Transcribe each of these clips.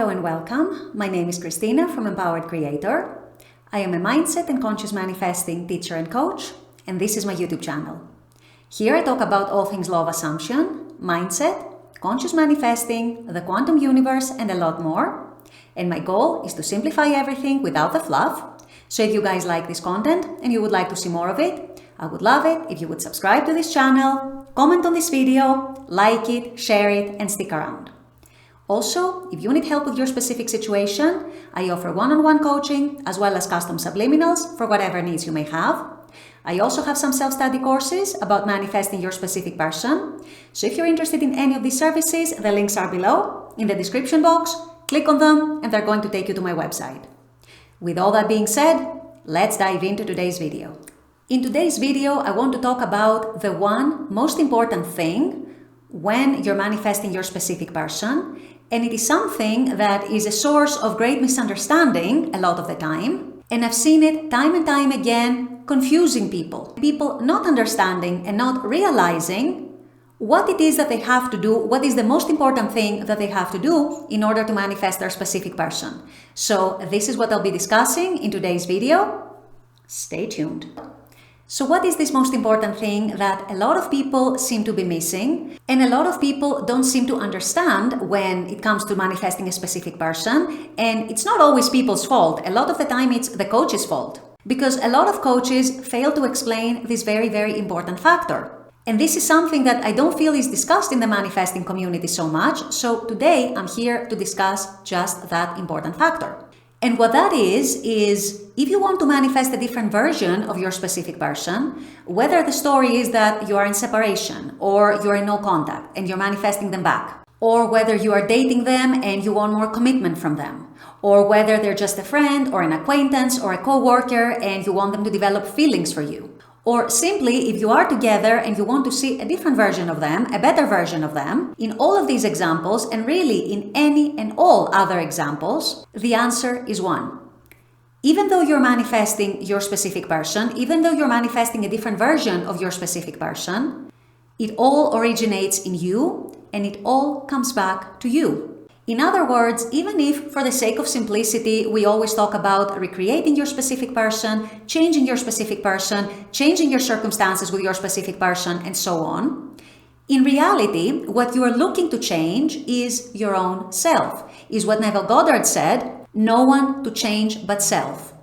Hello and welcome. My name is Christina from Empowered Creator. I am a mindset and conscious manifesting teacher and coach, and this is my YouTube channel. Here I talk about all things law of assumption, mindset, conscious manifesting, the quantum universe, and a lot more. And my goal is to simplify everything without the fluff. So if you guys like this content and you would like to see more of it, I would love it if you would subscribe to this channel, comment on this video, like it, share it, and stick around. Also, if you need help with your specific situation, I offer one-on-one coaching as well as custom subliminals for whatever needs you may have. I also have some self-study courses about manifesting your specific person. So if you're interested in any of these services, the links are below in the description box. Click on them and they're going to take you to my website. With all that being said, let's dive into today's video. In today's video, I want to talk about the one most important thing when you're manifesting your specific person. And it is something that is a source of great misunderstanding a lot of the time. And I've seen it time and time again, confusing people. People not understanding and not realizing what it is that they have to do, what is the most important thing that they have to do in order to manifest their specific person. So this is what I'll be discussing in today's video. Stay tuned. So what is this most important thing that a lot of people seem to be missing, and a lot of people don't seem to understand when it comes to manifesting a specific person? And it's not always people's fault. A lot of the time it's the coach's fault, because a lot of coaches fail to explain this very, very important factor. And this is something that I don't feel is discussed in the manifesting community so much. So today I'm here to discuss just that important factor. And what that is if you want to manifest a different version of your specific person, whether the story is that you are in separation or you're in no contact and you're manifesting them back, or whether you are dating them and you want more commitment from them, or whether they're just a friend or an acquaintance or a co-worker and you want them to develop feelings for you, or simply if you are together and you want to see a different version of them, a better version of them, in all of these examples, and really in any and all other examples, the answer is one. Even though you're manifesting your specific person, even though you're manifesting a different version of your specific person, it all originates in you and it all comes back to you. In other words, even if for the sake of simplicity, we always talk about recreating your specific person, changing your specific person, changing your circumstances with your specific person, and so on, in reality, what you are looking to change is your own self. Is what Neville Goddard said, no one to change but self.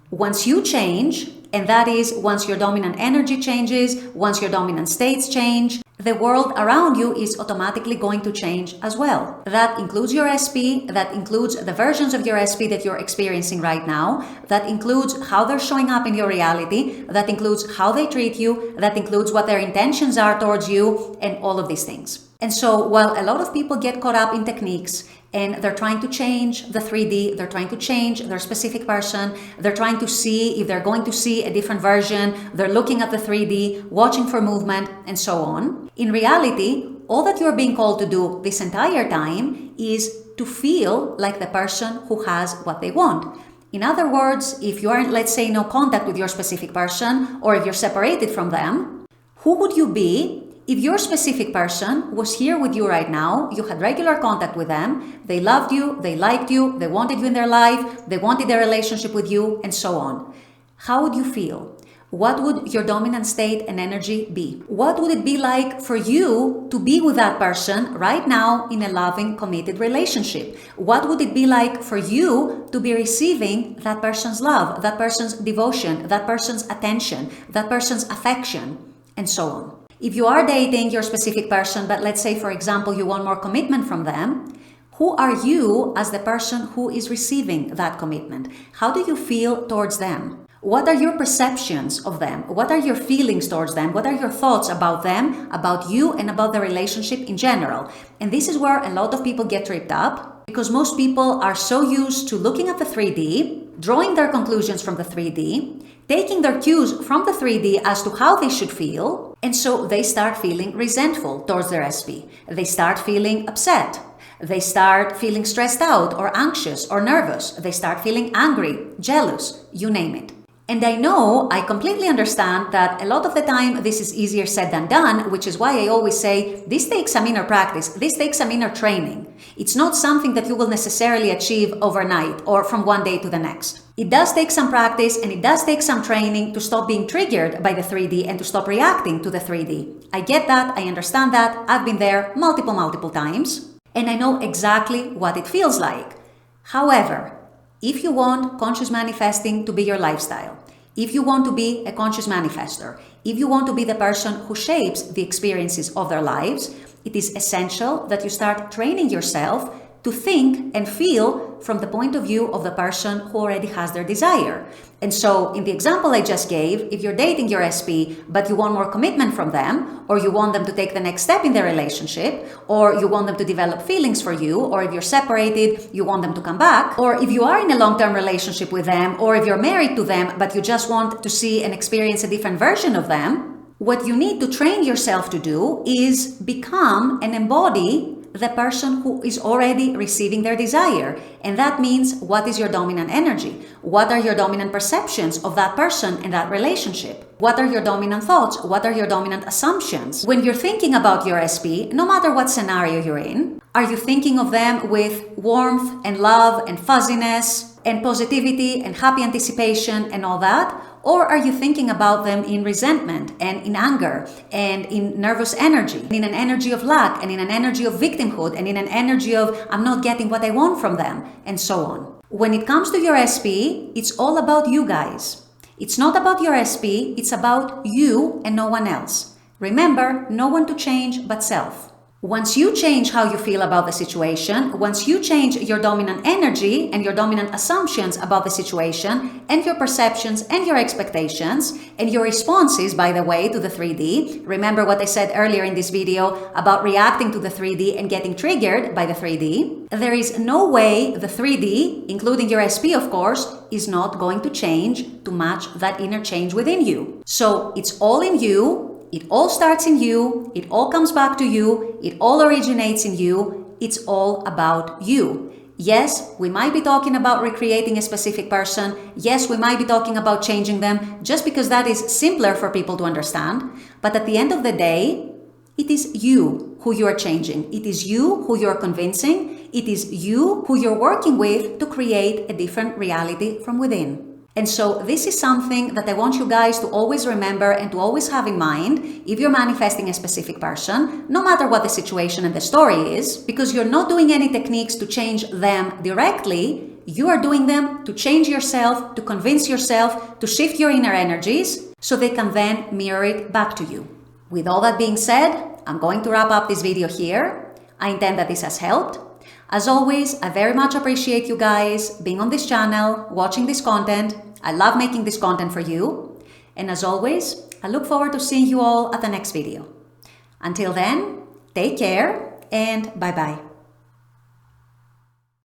Once you change, and that is once your dominant energy changes, once your dominant states change, the world around you is automatically going to change as well. That includes your SP, that includes the versions of your SP that you're experiencing right now, that includes how they're showing up in your reality, that includes how they treat you, that includes what their intentions are towards you, and all of these things. And so while a lot of people get caught up in techniques and they're trying to change the 3D, they're trying to change their specific person, they're trying to see if they're going to see a different version, they're looking at the 3D, watching for movement, and so on. In reality, all that you're being called to do this entire time is to feel like the person who has what they want. In other words, if you are, let's say, no contact with your specific person, or if you're separated from them, who would you be if your specific person was here with you right now, you had regular contact with them, they loved you, they liked you, they wanted you in their life, they wanted their relationship with you, and so on? How would you feel? What would your dominant state and energy be? What would it be like for you to be with that person right now in a loving, committed relationship? What would it be like for you to be receiving that person's love, that person's devotion, that person's attention, that person's affection, and so on? If you are dating your specific person, but let's say, for example, you want more commitment from them, who are you as the person who is receiving that commitment? How do you feel towards them? What are your perceptions of them? What are your feelings towards them? What are your thoughts about them, about you, and about the relationship in general? And this is where a lot of people get tripped up, because most people are so used to looking at the 3D, drawing their conclusions from the 3D, taking their cues from the 3D as to how they should feel, and so they start feeling resentful towards their SP. They start feeling upset. They start feeling stressed out or anxious or nervous. They start feeling angry, jealous, you name it. And I know, I completely understand that a lot of the time this is easier said than done, which is why I always say this takes some inner practice, this takes some inner training. It's not something that you will necessarily achieve overnight or from one day to the next. It does take some practice and it does take some training to stop being triggered by the 3D and to stop reacting to the 3D. I get that, I understand that, I've been there multiple times, and I know exactly what it feels like. However, if you want conscious manifesting to be your lifestyle, if you want to be a conscious manifester, if you want to be the person who shapes the experiences of their lives, it is essential that you start training yourself to think and feel from the point of view of the person who already has their desire. And so in the example I just gave, if you're dating your SP, but you want more commitment from them, or you want them to take the next step in their relationship, or you want them to develop feelings for you, or if you're separated, you want them to come back, or if you are in a long-term relationship with them, or if you're married to them, but you just want to see and experience a different version of them, what you need to train yourself to do is become and embody the person who is already receiving their desire. And that means, what is your dominant energy? What are your dominant perceptions of that person and that relationship? What are your dominant thoughts? What are your dominant assumptions? When you're thinking about your SP, no matter what scenario you're in, are you thinking of them with warmth and love and fuzziness and positivity and happy anticipation and all that? Or are you thinking about them in resentment and in anger and in nervous energy, in an energy of lack and in an energy of victimhood and in an energy of I'm not getting what I want from them, and so on? When it comes to your SP, it's all about you guys. It's not about your SP, it's about you and no one else. Remember, no one to change but self. Once you change how you feel about the situation, once you change your dominant energy and your dominant assumptions about the situation and your perceptions and your expectations and your responses, by the way, to the 3D, remember what I said earlier in this video about reacting to the 3D and getting triggered by the 3D, there is no way the 3D, including your SP of course, is not going to change to match that inner change within you. So it's all in you. It all starts in you, it all comes back to you, it all originates in you, it's all about you. Yes, we might be talking about recreating a specific person, yes, we might be talking about changing them, just because that is simpler for people to understand, but at the end of the day, it is you who you are changing, it is you who you're convincing, it is you who you're working with to create a different reality from within. And so this is something that I want you guys to always remember and to always have in mind if you're manifesting a specific person, no matter what the situation and the story is, because you're not doing any techniques to change them directly, you are doing them to change yourself, to convince yourself, to shift your inner energies so they can then mirror it back to you. With all that being said, I'm going to wrap up this video here. I intend that this has helped. As always, I very much appreciate you guys being on this channel, watching this content. I love making this content for you. And as always, I look forward to seeing you all at the next video. Until then, take care and bye-bye.